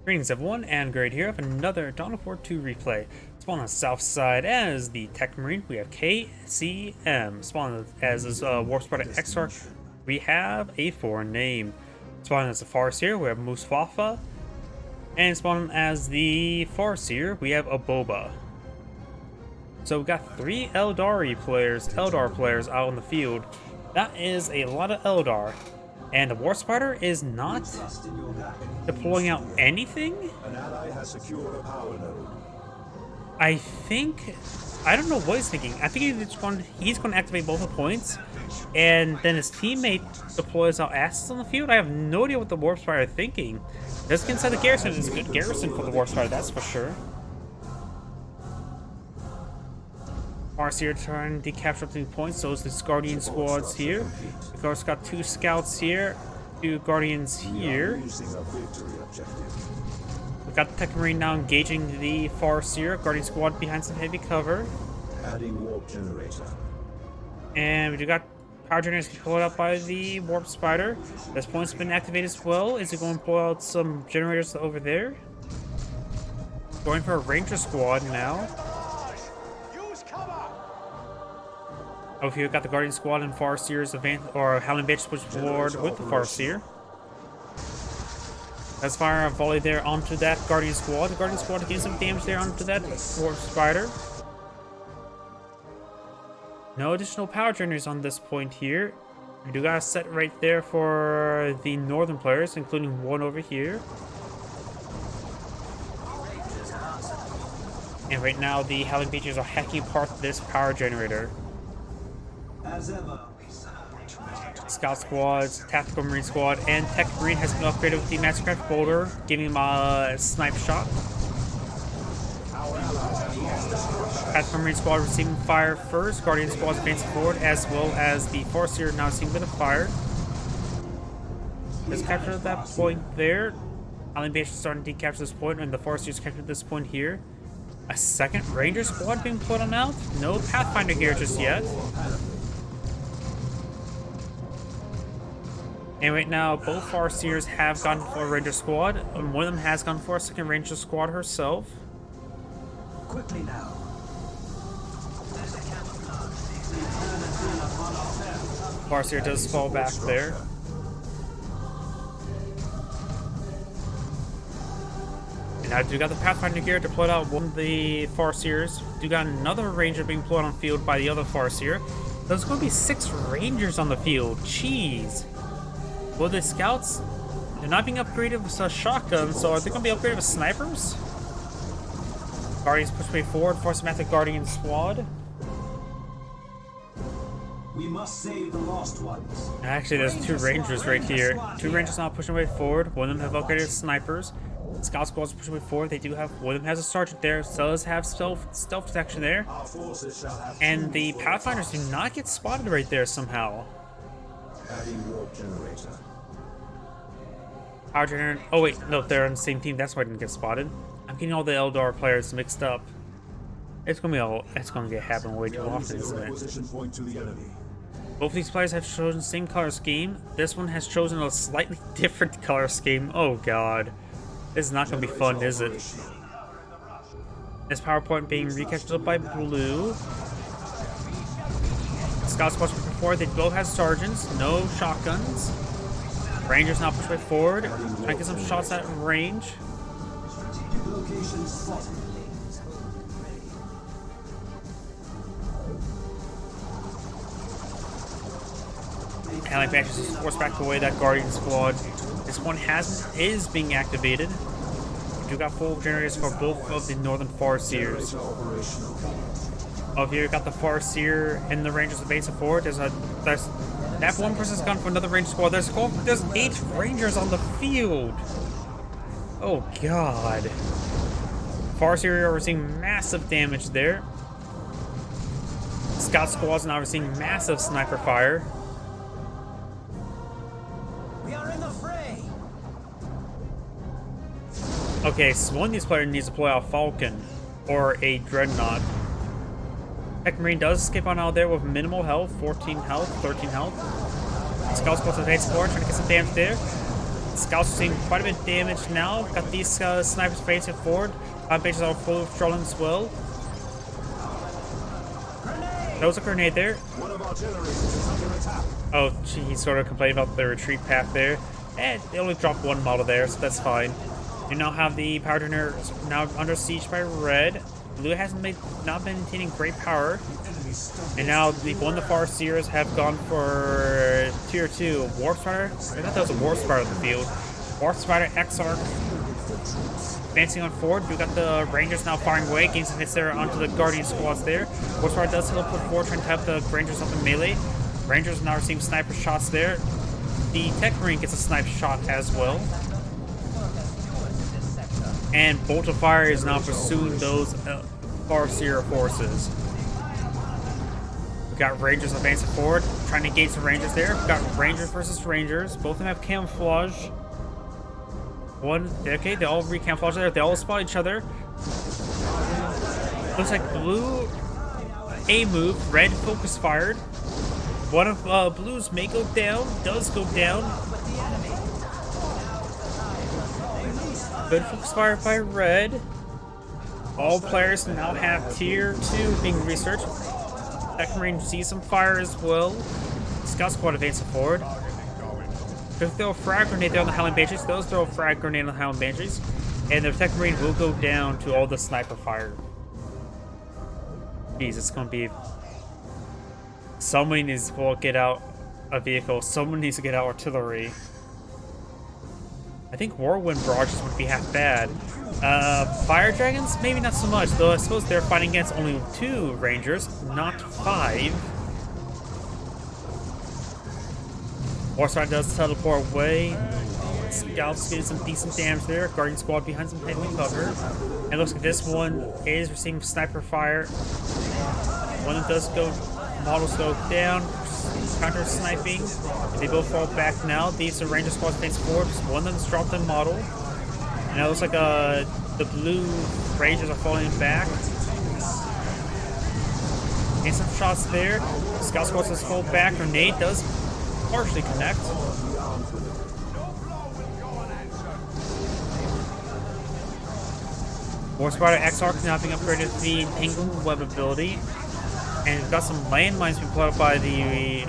Greetings everyone, and Great here of another Dawn of War 2 replay. Spawn on the south side as the Tech Marine, we have KCM. Spawn as this Warp Sparta XR, we have a foreign name. Spawn as the Farseer, we have Mostafa. And spawn as the Farseer, we have Aboba. So we got 3 Eldar players out on the field. That is a lot of Eldar. And the War Spider is not deploying out anything? An ally has secured a power node. I don't know what he's thinking. I think he's going to activate both the points, and then his teammate deploys out assets on the field. I have no idea what the Warp Spider is thinking. This inside the garrison is a good garrison for the Warp Spider, that's for sure. Farseer trying to capture up to points, so is this Guardian squads here. Of course, got 2 scouts here, 2 Guardians here. We got the Tech Marine now engaging the Farseer. Guardian squad behind some heavy cover. Adding warp generator. And we do got power generators deployed out by the Warp Spider. This point's been activated as well. Is it going to deploy out some generators over there? Going for a Ranger squad now. Over here, we got the Guardian Squad and Farseer's Howling Bitch switch forward with the Farseer. Let's fire a volley there onto that Guardian Squad. The Guardian Squad getting some damage there onto that Warp Spider. No additional power generators on this point here. We do got a set right there for the northern players, including one over here. And right now, the Howling Bitches are hacking apart this power generator. Scout squads, Tactical Marine squad, and Tech Marine has been upgraded with the Mastercraft Boulder, giving him a snipe shot. Tactical Marine squad receiving fire first, Guardian squad advancing forward, as well as the Farseer now receiving a bit of fire. Let's capture that point there. Island Base is starting to capture this point, and the Farseer's captured this point here. A second Ranger squad being put on out? No Pathfinder here just yet. And right now, both Farseers have gone for a Ranger squad. One of them has gone for a second Ranger squad herself. Quickly now. Farseer does fall back there. And I do got the Pathfinder gear deployed out one of the Farseers. Do got another Ranger being deployed on field by the other Farseer. There's going to be 6 Rangers on the field. Jeez. Well, the scouts, they're not being upgraded with shotguns, so are they going to be upgraded with snipers? Guardians push way forward, force them at the Guardian squad. We must save the lost ones. Actually, there's 2 Rangers right here. 2 Rangers now pushing way forward. One of them have upgraded with snipers. Scout squads pushing way forward. They do have, one of them has a sergeant there, so does have stealth protection there. And the Pathfinders do not get spotted right there somehow. Adding warp generator. Power generator. Oh wait, no, they're on the same team. That's why I didn't get spotted. I'm getting all the Eldar players mixed up. It's gonna get happen way too often, isn't it? Position point to the enemy. Both of these players have chosen the same color scheme. This one has chosen a slightly different color scheme. Oh god, this is not gonna be fun, is it? This PowerPoint being recaptured up by blue. Scout squads before, they both have sergeants, no shotguns. Rangers now push way forward, trying to get some shots at range. Allied Badges is forced back away that Guardian squad. This one is being activated. We do got full generators for both of the northern Farseers. Over here, we got the Farseer and the Rangers advancing forward. That one person's gone for another Ranger squad. There's 8 Rangers on the field. Oh god. Farseer are receiving massive damage there. Scout squads now receiving massive sniper fire. We are in the fray. Okay, so one of these players needs to deploy a Falcon or a Dreadnought. Tech Marine does escape on out there with minimal health, 14 health, 13 health. Scout squads advance forward, trying to get some damage there. Scouts are seeing quite a bit of damage now. Got these snipers facing forward. Bases are full of trolling as well. That was a grenade there. One of our generators is under attack. Oh, he sort of complained about the retreat path there. And they only dropped one model there, so that's fine. You now have the power generator now under siege by red. Blue hasn't not been maintaining great power. And now one of the Farseers have gone for tier 2 Warp Spider. I thought that was a Warp Spider in the field. Warp Spider XR advancing on forward. We got the Rangers now firing away, getting some hits there onto the Guardian squads there. Warp Spider does teleport forward, trying to have the Rangers up in melee. Rangers now receiving sniper shots there. The Tech Marine gets a sniper shot as well. And Bolt of Fire is now pursuing those Farseer forces. We got Rangers advancing forward, trying to engage the Rangers there. We got Rangers versus Rangers. Both of them have camouflage. Okay, they all re-camouflage there. They all spot each other. Looks like blue A move, red focus fired. One of blue's may go down, does go down. Good focus fire by red. All players now have tier 2 being researched. Tech Marine sees some fire as well. Scout squad advancing forward. Could throw a frag grenade there on the Howling Banshees. Those throw a frag grenade on the Howling Banshees. And the Tech Marine will go down to all the sniper fire. Jeez, it's gonna be... Somebody needs to get out a vehicle. Someone needs to get out artillery. I think Whirlwind Barrages would be half bad. Fire Dragons? Maybe not so much, though I suppose they're fighting against only 2 Rangers, not 5. Warstrider does teleport away. Scouts getting some decent damage there. Guardian Squad behind some heavy cover. And it looks like this one is receiving sniper fire. One that does go, models go down, counter sniping. They both fall back now. These are Ranger Squad things forward. One of them's dropped in model. And it looks like the blue Rangers are falling back. Getting some shots there. Scout Squad says fall back. Grenade does partially connect. War Spider XR now being upgraded to the Entangling Web ability. And we've got some landmines being put up by the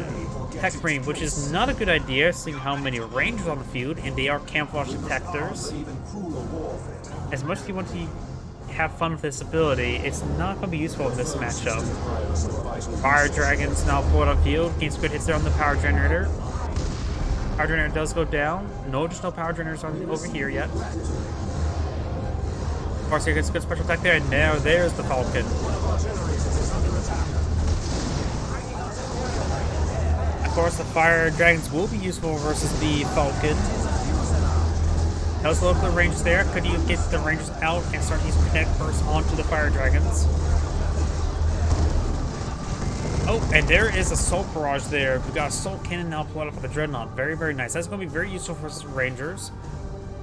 Tech Marine, which is not a good idea, seeing how many Rangers on the field, and they are camouflage detectors. As much as you want to have fun with this ability, it's not going to be useful in this matchup. Fire Dragons now pulled on field, gains good hits there on the power generator. Power generator does go down. No additional power generators over here yet. Farseer gets a good special attack there, and now there's the Falcon. Of course, the Fire Dragons will be useful versus the Falcon. Those local Rangers there. Could you get the Rangers out and start using Connect first onto the Fire Dragons? Oh, and there is a Assault Barrage there. We've got Assault Cannon now pulled up with the Dreadnought. Very, very nice. That's going to be very useful versus Rangers.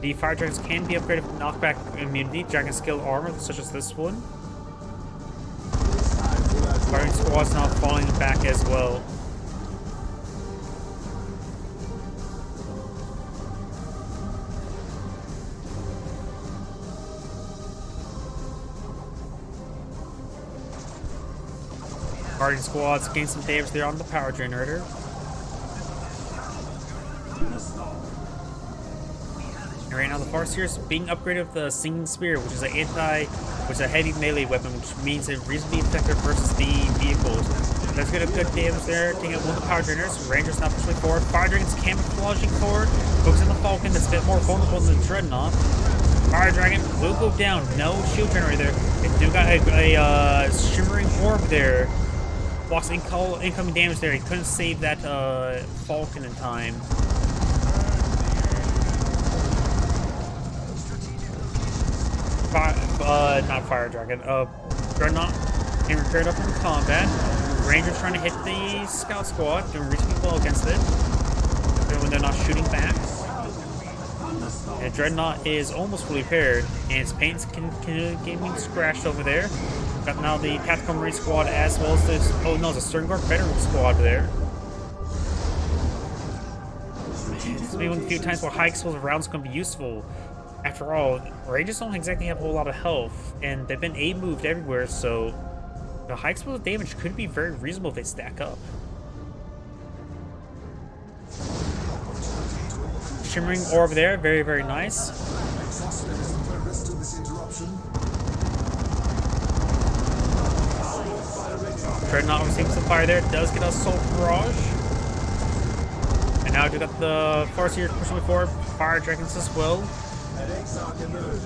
The Fire Dragons can be upgraded with knockback immunity, Dragon Skill armor, such as this one. Guardian Squad's now falling back as well. Guardian Squad's gained some damage there on the power generator. And right now the Farseer is being upgraded with the Singing Spear, which is a heavy melee weapon, which means it's reasonably effective versus the vehicles. That's good damage there, taking out one of the power generators. Rangers now pushing forward. Fire Dragons camouflaging forward, focusing on the Falcon that's a bit more vulnerable than the Dreadnought. Fire Dragon will go down. No shield generator there. They do got a shimmering orb there. Blocks incoming damage there. He couldn't save that Falcon in time. Not Fire Dragon. Dreadnought getting repaired up in combat. Rangers trying to hit the Scout Squad, doing reasonably well against it. When they're not shooting back. And Dreadnought is almost fully repaired, and its paint's getting scratched over there. Got now the Tactical Marine Squad as well as this. Oh no, it's a Stern Guard Veteran Squad there. It's maybe one of the few times where high explosive rounds can be useful. After all, Rages don't exactly have a whole lot of health, and they've been A-moved everywhere, so the high explosive damage could be very reasonable if they stack up. Shimmering orb there, very, very nice. Dreadnought receiving some fire there, does get a Soul Barrage. And now we got the Farseers pushing forward, Fire Dragons as well.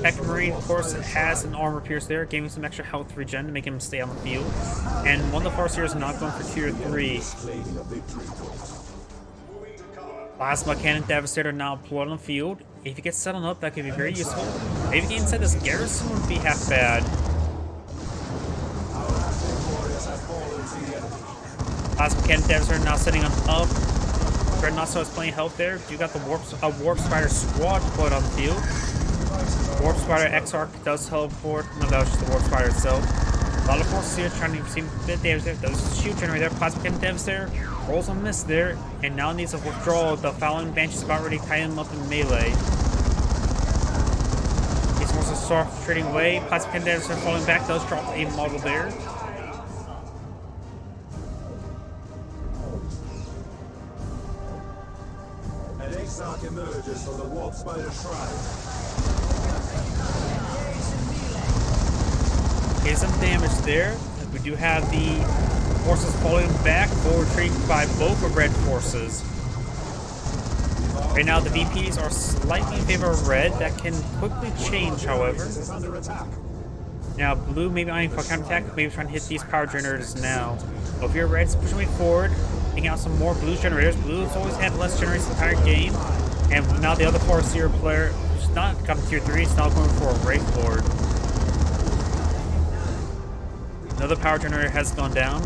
Tech Marine, of course, has an armor pierce there, giving some extra health regen to make him stay on the field. And one of the Farseers is not going for tier 3. Plasma Cannon Devastator now deployed on the field. If he gets set on up, that could be very useful. Maybe he can inside this garrison wouldn't be half bad. Plasma Cannon Devastator now setting on up. Dreadnought starts playing health there. You got the Warp Spider squad deployed on the field. Warp Spider X-Arc does teleport. No, that was just the Warp Spider itself. A lot of forces here trying to receive a bit of damage there. Those shield generator there. Plasma Cannon Devastator rolls a miss there. And now needs to withdraw. The Fallon Banshee's about ready to tie him up in melee. These forces start trading away. Plasma Cannon Devastator falling back. Does drop a model there. Exarch emerges from the Warp Spider Shrine. Okay, some damage there. We do have the forces falling back, full retreat by both of red forces. Right now, the VPs are slightly in favor of red. That can quickly change, however. Now, blue maybe eyeing for counterattack, maybe trying to hit these power generators now. But if you're red, it's pushing way forward, taking out some more blue generators. Blue's always had less generators the entire game. And now the other Farseer player, who's not got tier 3, is now going for a Wraith Lord. Another power generator has gone down.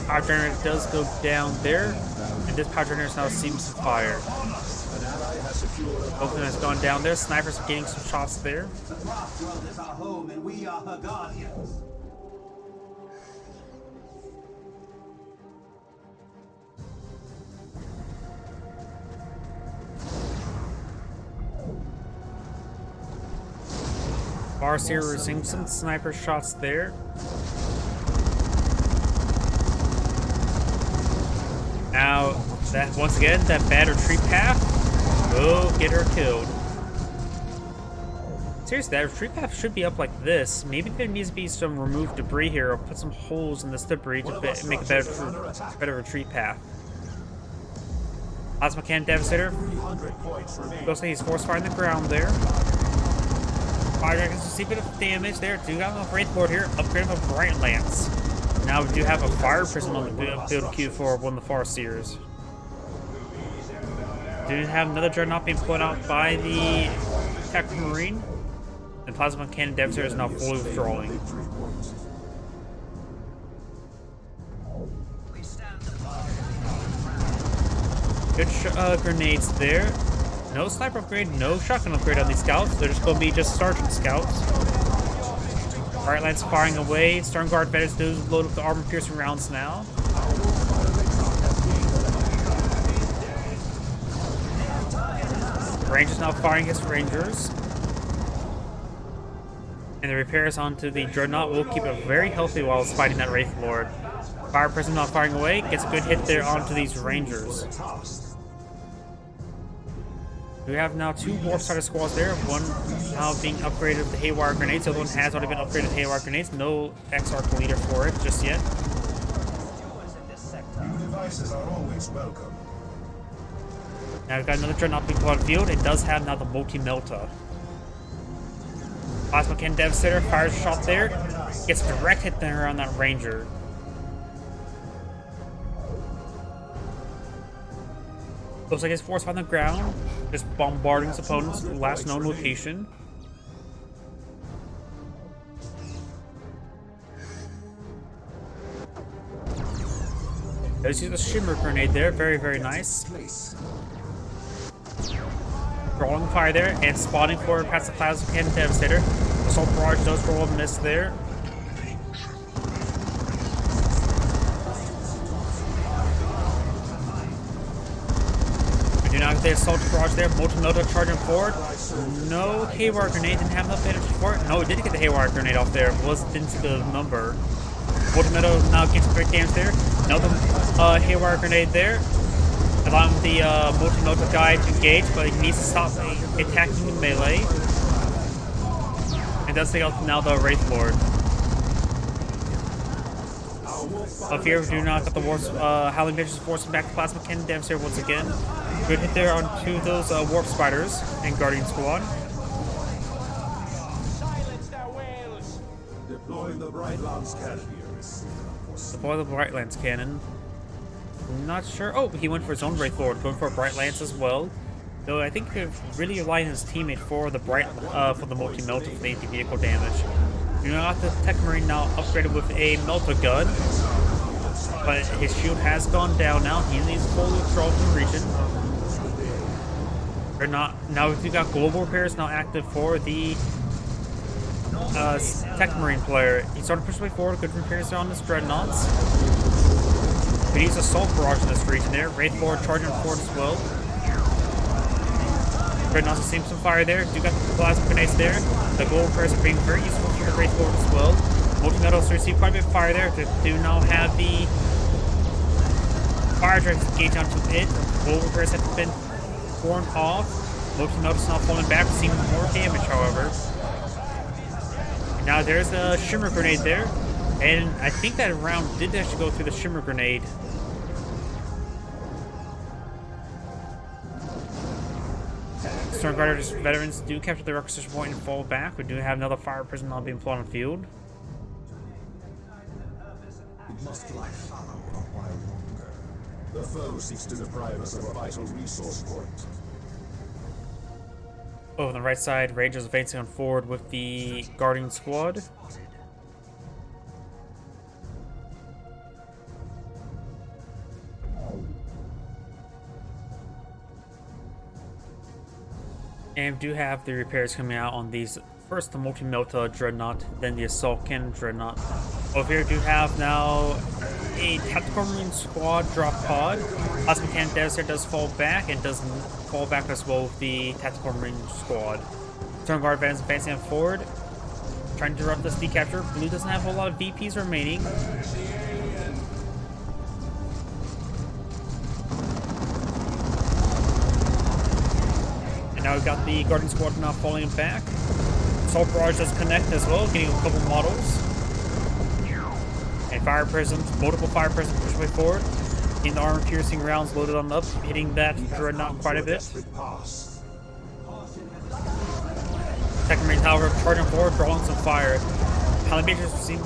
Power generator does go down there, and this power generator now seems to fire. Both of them has gone down there. Snipers are getting some shots there. The craft world is our home, and we are her guardians. Farseer receiving some sniper shots there. Now, that once again, that bad retreat path will get her killed. Seriously, that retreat path should be up like this. Maybe there needs to be some removed debris here, or put some holes in this debris to make a better retreat path. Plasma Cannon Devastator. Looks like he's force firing the ground there. Fire Dragons see a bit of damage there. Do got enough Wraith Lord here. Upgrade of a Bright Lance. Now we do have a Fire Prism on the build queue for one of the Farseers. Do have another Dreadnought being put out by the Tech Marine. And Plasma Cannon Devastator is now fully withdrawing. Good grenades there. No sniper upgrade, no shotgun upgrade on these scouts. They're just going to be just sergeant scouts. Bright Lance firing away. Stern Guard Veterans do load up the armor piercing rounds now. Rangers now firing his Rangers. And the repairs onto the Dreadnought will keep it very healthy while it's fighting that Wraith Lord. Fire Prism not firing away. Gets a good hit there onto these Rangers. We have now two Warp Spider squads there. One now being upgraded with the Haywire Grenades. The other one has already been upgraded with Haywire Grenades. No X-Arc leader for it just yet. New devices are always welcome. Now we've got another Dreadnought being put on the field. It does have now the Multi-Melta. Plasma Cannon Devastator fires a shot there. Gets a direct hit there on that Ranger. Looks like it's force on the ground, just bombarding his opponents to the last known location. There's the Shimmer Grenade there, very, very nice. Drawing fire there and spotting forward past the Plasma Cannon Devastator. Assault Barrage does roll a miss there. We do not get the Assault Barrage there. Multi-Melta charging forward. No Haywire Grenade, didn't have enough damage for it. No, it did get the Haywire Grenade off there. Didn't see the number. Multi-Melta now gets some great damage there. Another Haywire Grenade there. Allowing the Multi-Melta guy to engage, but he needs to stop attacking the melee. And does take out now the Wraith Lord. Up here, we do not got the Howling Bitches forcing back the Plasma Cannon damage there once again. Good hit there onto those Warp Spiders and Guardian Squad. Deploying the Bright Lance Cannon. Deploy the Bright Lance Cannon. Not sure. Oh, he went for his own Wraith Lord, going for a Bright Lance as well. Though I think he could really rely on his teammate for the multi-melta for the anti-vehicle damage. You know, the Tech Marine now upgraded with a Melta gun, but his shield has gone down now. He needs full withdrawal from the region. Or not now. We've got global repairs now active for the Tech Marine player. He's starting to push his way forward. Good repairs on his dreadnoughts. He needs Assault Barrage in this region there. Wraith Lord charging forward as well. Dreadnoughts are seeing some fire there. Do got the plasma grenades there. The global repairs are being very useful for the Wraith Lord as well. Multi-Metals receive quite a bit of fire there. They do now have the fire dragons engage onto it. Global repairs have been torn off. Multi-Metals now falling back. We're seeing more damage, however. And now there's the Shimmer Grenade there. And I think that round did actually go through the Shimmer Grenade. Stormguard veterans do capture the requisition point and fall back. We do have another fire prison now being put on the field. It must lie hollow a while longer. The foe seeks to deprive us of a vital resource point. Oh, on the right side, Rangers advancing on forward with the Guardian Squad. And we do have the repairs coming out on these. First, the Multi-Melta Dreadnought, then the Assault Cannon Dreadnought. Over here, we do have now a Tactical Marine Squad drop pod. Plasma Cannon Desert does fall back, and does fall back as well with the Tactical Marine Squad. Stormguard Vans advancing forward, trying to interrupt this decapture. Blue doesn't have a lot of VPs remaining. And now we've got the Guardian Squad now falling back. Assault Barrage does connect as well, getting a couple models. And Fire Prisms, multiple Fire Prisms push way forward. Getting the armor-piercing rounds loaded on up, hitting that Dreadnought quite a bit. Tech Marines, however, charging forward, drawing some fire. Howling Majors receiving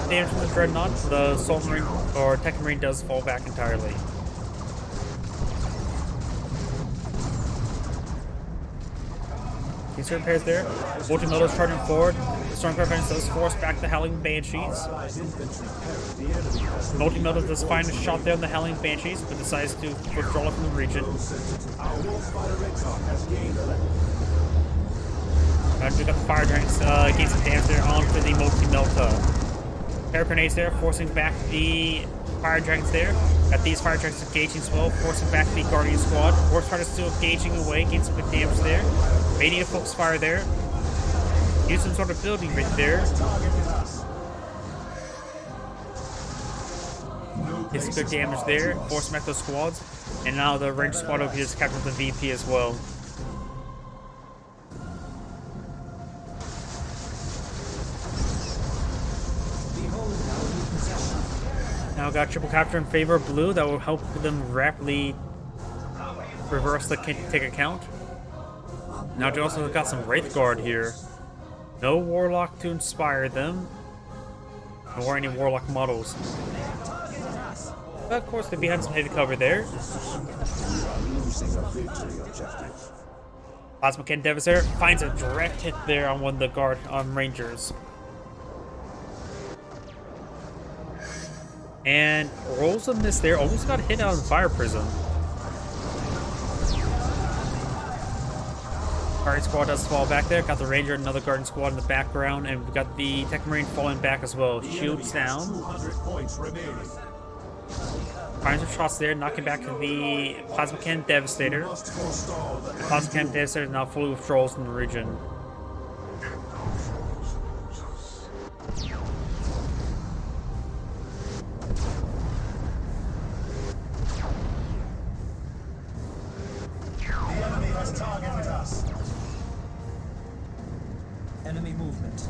damage from the Dreadnought. The Assault Marine, or Tech Marine, does fall back entirely. These repairs there. Multi-Melta's charging forward. The Stormguard Vans does force back the Howling Banshees. Multi-Melta does find a shot there on the Howling Banshees, but decides to withdraw from the region. We got the Fire Dragons gain some damage there onto the Multi-Melta. Air Grenades there, forcing back the Fire Dragons there. Got these Fire Dragons engaging as well, forcing back the Guardian Squad. Warp Spiders still engaging away, getting some good damage there. Mania Focus Fire there. Use some sort of building right there. Get some good damage there, forcing back those squads. And now the Ranger Squad over here is capturing the VP as well. Now got triple capture in favor of blue. That will help them rapidly reverse the take account. Now they also got some Wraith Guard here. No Warlock to inspire them, nor any Warlock models. But of course, they're behind some heavy cover there. Plasma Cannon Devastator finds a direct hit there on one of the guard Rangers. And rolls a miss there, almost got hit on Fire Prism. Guardian squad does fall back there. Got the Ranger, another Guardian squad in the background, and we've got the Tech Marine falling back as well. Shields down. 200 points remaining. Finds some shots there, knocking back the Plasma Cannon Devastator. Must forestall the Plasma Cannon Devastator is now fully withdrawals from the region. The enemy has targeted us. Enemy movement.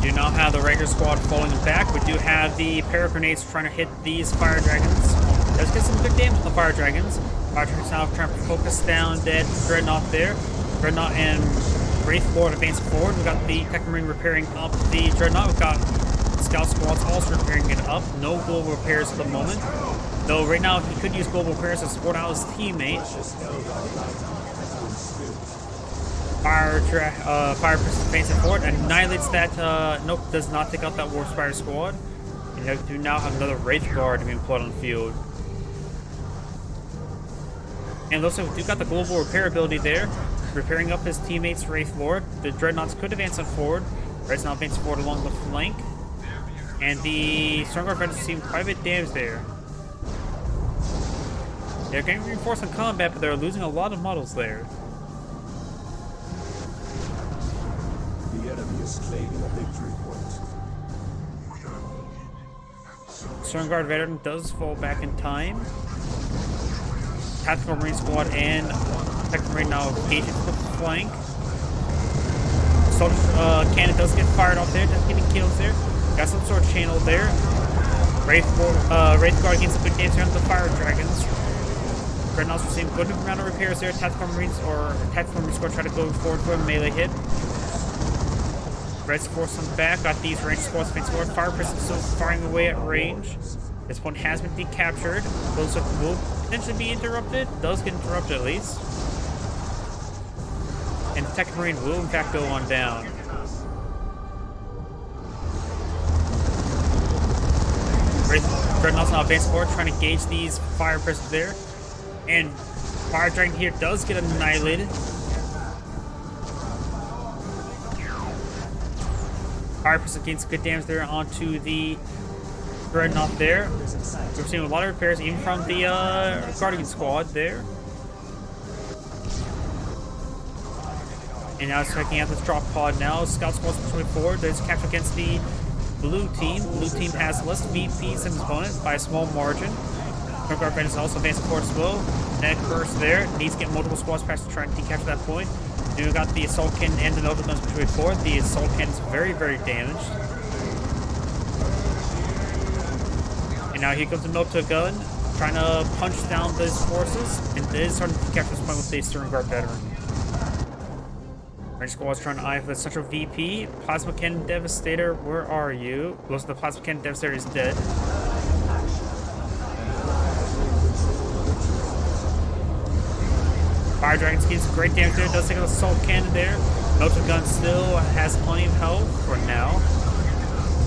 Do not have the Ranger squad falling back. We do have the Para Grenades trying to hit these Fire Dragons. Does get some good damage on the Fire Dragons. Fire Dragons now trying to focus down that Dreadnought there. Dreadnought and Wraith Lord advancing forward. We got the Tech Marine repairing up the Dreadnought. We've got Scout Squads also repairing it up. No global repairs at the moment. Though right now he could use global repairs to support out his teammate. Fire Person advancing forward, annihilates that, nope, does not take out that War Spider squad. And we do now have another Wraith Guard being put on the field. And looks like we do got the global repair ability there, repairing up his teammates' Wraith Lord. The Dreadnoughts could advance on forward. Wraith's now advancing forward along the flank. And the Stormguard Veterans seem quite a bit damaged there. They're getting reinforced in combat, but they're losing a lot of models there. The enemy is claiming a victory point. Stormguard Veteran does fall back in time. Tactical Marine Squad and Tactical Marine now engaging to the flank. Soldier Cannon does get fired off there, just getting kills there. Got some sort of channel there. Wraith Guard gains a good damage on the Fire Dragons. Dreadnoughts receiving good amount of repairs there. Tactical Marines or Tactical Marine Squad try to go forward for a melee hit. Red's force on back. Got these range squads facing forward. Fire Person still firing away at range. This one has been decaptured. Those will potentially be interrupted. Does get interrupted at least. And the Tech Marine will in fact go on down. Dreadnoughts now advance forward, trying to engage these Fire Persons there. And Fire Dragon here does get annihilated. Fire Person gains good damage there onto the Dreadnought there. We're seeing a lot of repairs even from the Guardian squad there. And now it's checking out this drop pod now. Scout squad's pushing forward. There's a capture against the blue team. Blue team has less VPs than his opponent by a small margin. Stormguard Veteran is also advancing forward as well. Neck burst there. Needs to get multiple squads past to try and decapture that point. Then we got the Assault Cannon and the Nova Guns pushing forward. The Assault Cannon is very, very damaged. And now here comes the Nova Gun, trying to punch down those forces. And it is starting to decapture this point with the Stormguard Veteran. Range squad's trying to eye for the central VP. Plasma Cannon Devastator, where are you? Looks like the Plasma Cannon Devastator is dead. Fire Dragon gains some great damage there. Does take an Assault Cannon there. Nova Gun still has plenty of health for now.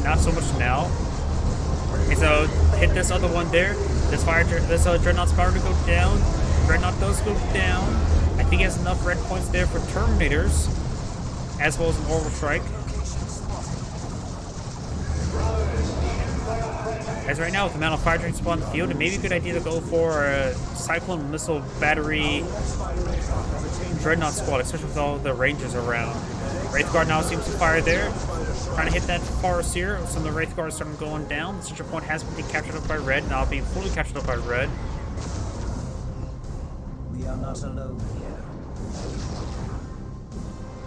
Not so much now. And so hit this other one there. This Dreadnought's power to go down. Dreadnought does go down. I think he has enough red points there for Terminators, as well as an Orbital Strike. As right now, with the amount of Fire Dragons spawned in the field, it may be a good idea to go for a Cyclone Missile Battery Dreadnought squad, especially with all the Rangers around. Wraith Guard now seems to fire there, trying to hit that Farseer. Some of the Wraith Guard are starting going down. The central point has been captured up by Red, now being fully captured up by Red. We are not alone here.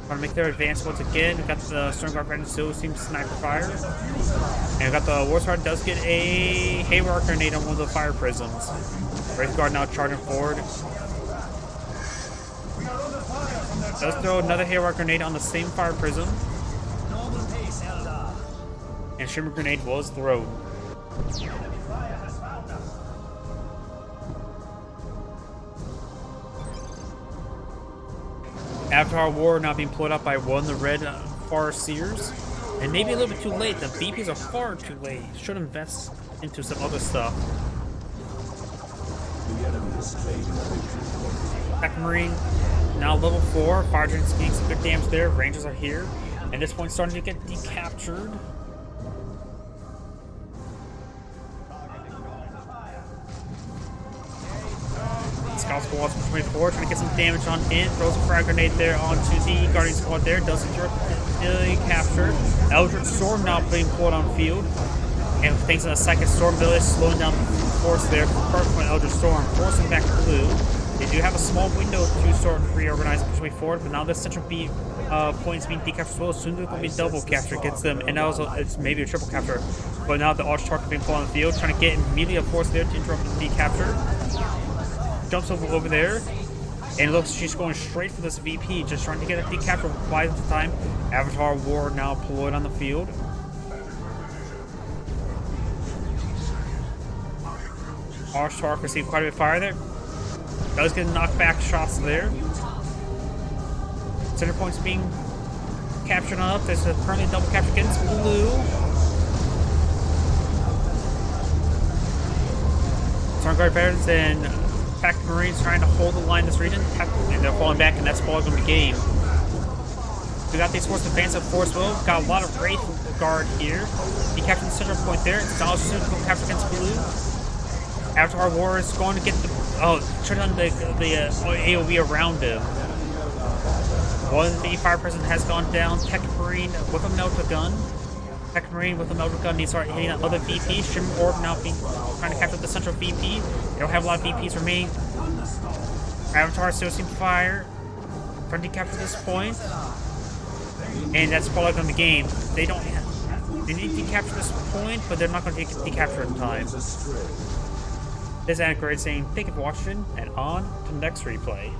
Want to make their advance once again. We've got the Stormguard Veteran still seems sniper fire. And we've got the Warstar does get a Haywire Grenade on one of the fire prisms. Wraith Guard now charging forward. Does throw another Haywire Grenade on the same fire prism. And Shimmer Grenade was thrown. Avatar War now being pulled up by one of the red Farseers. And maybe a little bit too late. The VPs are far too late. Should invest into some other stuff. The enemy is claiming a victory point. Tech Marine, now level 4. Fire Dragon's getting some good damage there. Rangers are here. And this point starting to get decaptured. Scout Squad 24 trying to get some damage on in. Throws a frag grenade there onto the Guardian Squad there. Does secure the capture. Eldritch Storm now being pulled on field. And thanks to the second Storm Village slowing down the force there. Perfect from Eldritch Storm, forcing back blue. They do have a small window to start reorganizing push way forward, but now the central B points being decaptured as well. Soon there's going to be double capture gets them, and now it's maybe a triple capture. But now the Arch Target being pulled on the field, trying to get immediately a force there to interrupt the decapture. Jumps over there, and looks she's going straight for this VP, just trying to get a decapture by the time. Avatar War now deployed on the field. Arch Target received quite a bit of fire there. Does get knockback shots there. Center points being captured on up. There's currently a double capture against blue. Stormguard veterans and Pack Marines trying to hold the line in this region. And they're falling back, and that's probably going to be game. We got these forces advance up force will. Got a lot of Wraith Guard here. He captured the central point there. Knowledge soon will capture against blue. Avatar War is going to get the turn on the AoE around him. One the fire person has gone down. Tech Marine with a melter gun. Tech Marine with a melter gun needs to start hitting that other VP. Shim Orb now being trying to capture the central VP. They don't have a lot of VPs remaining. Avatar still seems to fire. Trying to capture this point. And that's probably going to be game. They don't have, they need to capture this point, but they're not going to decapture in time. This is Anchorage saying thank you for watching, and on to the next replay.